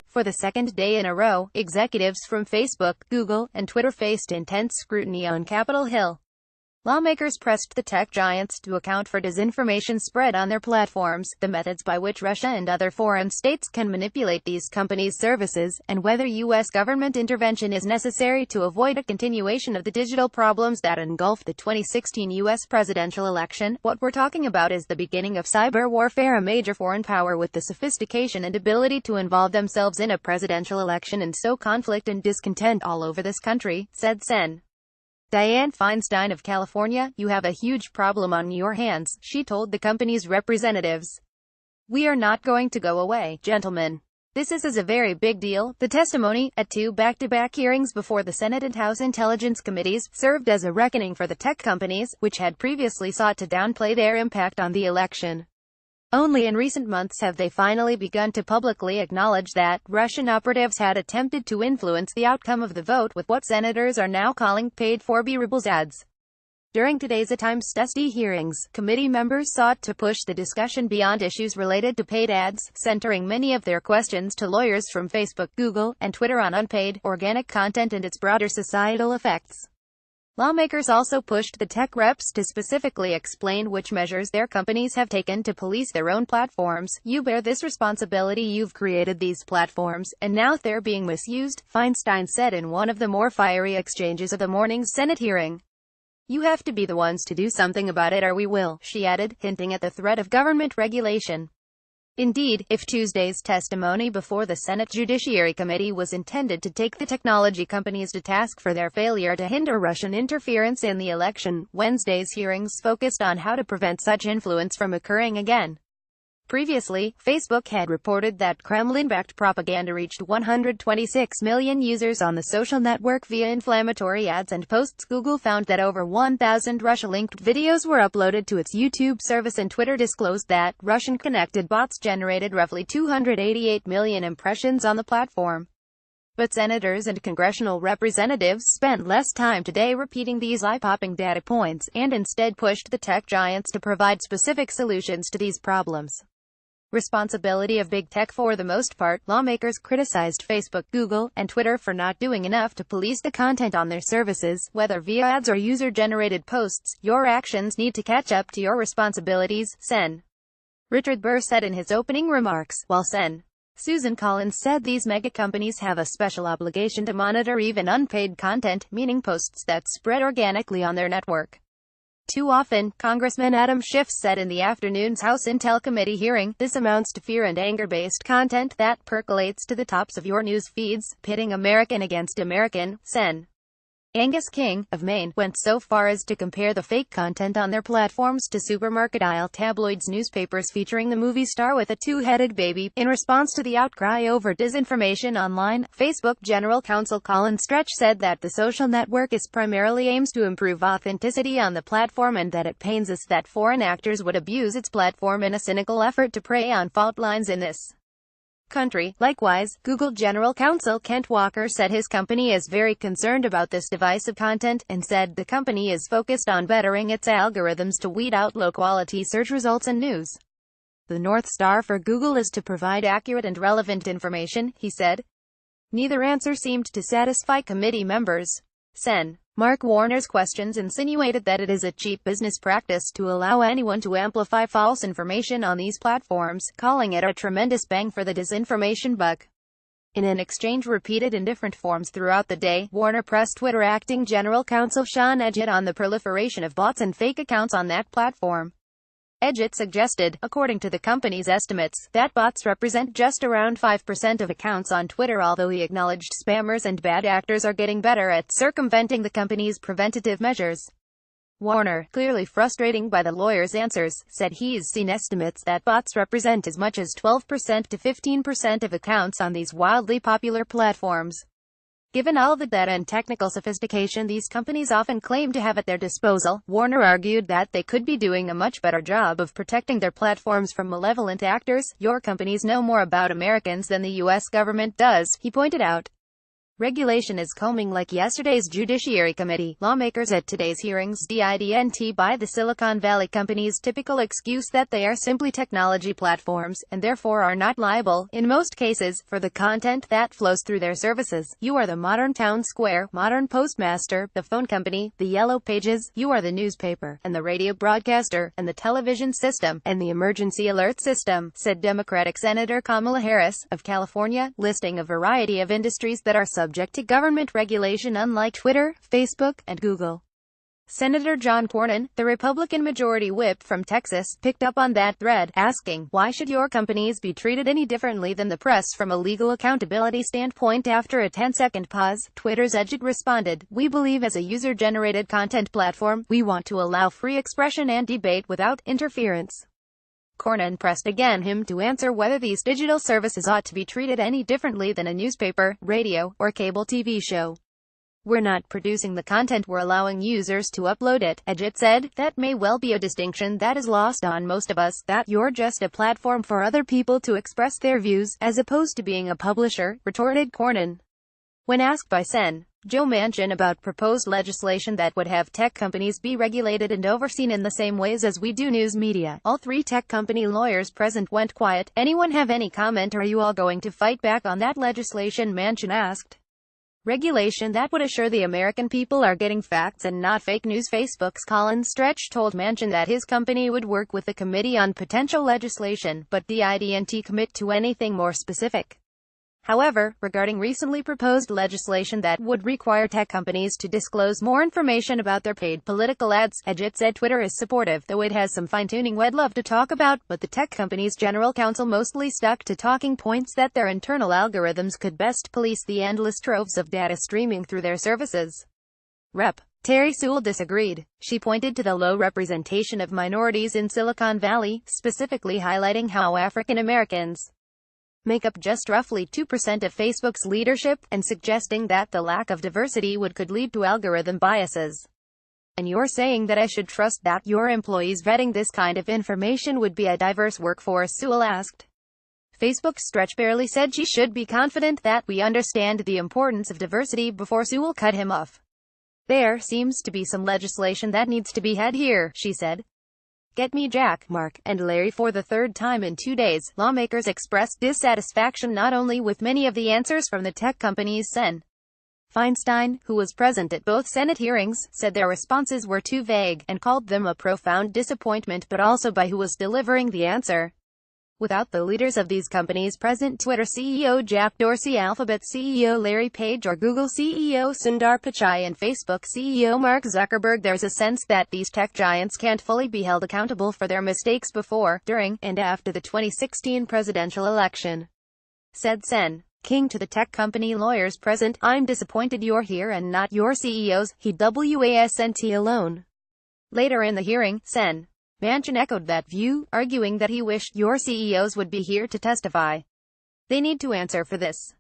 For the second day in a row, executives from Facebook, Google, and Twitter faced intense scrutiny on Capitol Hill. Lawmakers pressed the tech giants to account for disinformation spread on their platforms, the methods by which Russia and other foreign states can manipulate these companies' services, and whether U.S. government intervention is necessary to avoid a continuation of the digital problems that engulfed the 2016 U.S. presidential election. What we're talking about is the beginning of cyber warfare, a major foreign power with the sophistication and ability to involve themselves in a presidential election and sow conflict and discontent all over this country, said Sen. Dianne Feinstein of California, "You have a huge problem on your hands," she told the company's representatives. "We are not going to go away, gentlemen. This is a very big deal." The testimony, at two back-to-back hearings before the Senate and House Intelligence Committees, served as a reckoning for the tech companies, which had previously sought to downplay their impact on the election. Only in recent months have they finally begun to publicly acknowledge that Russian operatives had attempted to influence the outcome of the vote with what senators are now calling paid-for B-Rebels ads. During today's time-tested hearings, committee members sought to push the discussion beyond issues related to paid ads, centering many of their questions to lawyers from Facebook, Google, and Twitter on unpaid, organic content and its broader societal effects. Lawmakers also pushed the tech reps to specifically explain which measures their companies have taken to police their own platforms. "You bear this responsibility. You've created these platforms, and now they're being misused," Feinstein said in one of the more fiery exchanges of the morning's Senate hearing. "You have to be the ones to do something about it, or we will," she added, hinting at the threat of government regulation. Indeed, if Tuesday's testimony before the Senate Judiciary Committee was intended to take the technology companies to task for their failure to hinder Russian interference in the election, Wednesday's hearings focused on how to prevent such influence from occurring again. Previously, Facebook had reported that Kremlin-backed propaganda reached 126 million users on the social network via inflammatory ads and posts. Google found that over 1,000 Russia-linked videos were uploaded to its YouTube service, and Twitter disclosed that Russian-connected bots generated roughly 288 million impressions on the platform. But senators and congressional representatives spent less time today repeating these eye-popping data points, and instead pushed the tech giants to provide specific solutions to these problems. Responsibility of big tech. For the most part, lawmakers criticized Facebook, Google, and Twitter for not doing enough to police the content on their services, whether via ads or user-generated posts. "Your actions need to catch up to your responsibilities," Sen. Richard Burr said in his opening remarks, while Sen. Susan Collins said these mega companies have a special obligation to monitor even unpaid content, meaning posts that spread organically on their network. "Too often," Congressman Adam Schiff said in the afternoon's House Intel Committee hearing, "this amounts to fear and anger-based content that percolates to the tops of your news feeds, pitting American against American." Sen. Angus King, of Maine, went so far as to compare the fake content on their platforms to supermarket-aisle tabloids, newspapers featuring the movie star with a two-headed baby. In response to the outcry over disinformation online, Facebook General Counsel Colin Stretch said that the social network is primarily aims to improve authenticity on the platform, and that it pains us that foreign actors would abuse its platform in a cynical effort to prey on fault lines in this country. Likewise, Google General Counsel Kent Walker said his company is very concerned about this divisive content, and said the company is focused on bettering its algorithms to weed out low-quality search results and news. "The North Star for Google is to provide accurate and relevant information," he said. Neither answer seemed to satisfy committee members. Sen. Mark Warner's questions insinuated that it is a cheap business practice to allow anyone to amplify false information on these platforms, calling it a tremendous bang for the disinformation buck. In an exchange repeated in different forms throughout the day, Warner pressed Twitter acting general counsel Sean Edgett on the proliferation of bots and fake accounts on that platform. Edgett suggested, according to the company's estimates, that bots represent just around 5% of accounts on Twitter, although he acknowledged spammers and bad actors are getting better at circumventing the company's preventative measures. Warner, clearly frustrated by the lawyer's answers, said he's seen estimates that bots represent as much as 12% to 15% of accounts on these wildly popular platforms. Given all the data and technical sophistication these companies often claim to have at their disposal, Warner argued that they could be doing a much better job of protecting their platforms from malevolent actors. "Your companies know more about Americans than the U.S. government does," he pointed out. Regulation is coming like yesterday's Judiciary Committee. Lawmakers at today's hearings didn't buy the Silicon Valley companies' typical excuse that they are simply technology platforms, and therefore are not liable, in most cases, for the content that flows through their services. You are the modern town square, modern postmaster, the phone company, the yellow pages, you are the newspaper, and the radio broadcaster, and the television system, and the emergency alert system, said Democratic Senator Kamala Harris, of California, listing a variety of industries that are subject to government regulation unlike Twitter, Facebook, and Google. Senator John Cornyn, the Republican Majority Whip from Texas, picked up on that thread, asking, "Why should your companies be treated any differently than the press from a legal accountability standpoint?" After a 10-second pause, Twitter's Edgett responded, "We believe as a user-generated content platform, we want to allow free expression and debate without interference." Cornyn pressed again him to answer whether these digital services ought to be treated any differently than a newspaper, radio, or cable TV show. "We're not producing the content, we're allowing users to upload it," Edgett said. "That may well be a distinction that is lost on most of us, that you're just a platform for other people to express their views, as opposed to being a publisher," retorted Cornyn. When asked by Sen. Joe Manchin about proposed legislation that would have tech companies be regulated and overseen in the same ways as we do news media, all three tech company lawyers present went quiet. "Anyone have any comment, or are you all going to fight back on that legislation?" Manchin asked. "Regulation that would assure the American people are getting facts and not fake news." Facebook's Colin Stretch told Manchin that his company would work with the committee on potential legislation, but didn't commit to anything more specific. However, regarding recently proposed legislation that would require tech companies to disclose more information about their paid political ads, Edgett said Twitter is supportive, though it has some fine-tuning we'd love to talk about, but the tech company's general counsel mostly stuck to talking points that their internal algorithms could best police the endless troves of data streaming through their services. Rep. Terry Sewell disagreed. She pointed to the low representation of minorities in Silicon Valley, specifically highlighting how African Americans make up just roughly 2% of Facebook's leadership, and suggesting that the lack of diversity could lead to algorithm biases. "And you're saying that I should trust that your employees vetting this kind of information would be a diverse workforce?" Sewell asked. Facebook's Stretch barely said she should be confident that we understand the importance of diversity before Sewell cut him off. "There seems to be some legislation that needs to be had here," she said. "Get me Jack, Mark, and Larry." For the third time in 2 days, lawmakers expressed dissatisfaction not only with many of the answers from the tech companies. Sen. Feinstein, who was present at both Senate hearings, said their responses were too vague, and called them a profound disappointment, but also by who was delivering the answer. Without the leaders of these companies present, Twitter CEO Jack Dorsey, Alphabet CEO Larry Page, or Google CEO Sundar Pichai, and Facebook CEO Mark Zuckerberg, there's a sense that these tech giants can't fully be held accountable for their mistakes before, during, and after the 2016 presidential election. Said Sen. King to the tech company lawyers present, "I'm disappointed you're here and not your CEOs, he wasn't alone." Later in the hearing, Sen. Manchin echoed that view, arguing that he wished your CEOs would be here to testify. "They need to answer for this."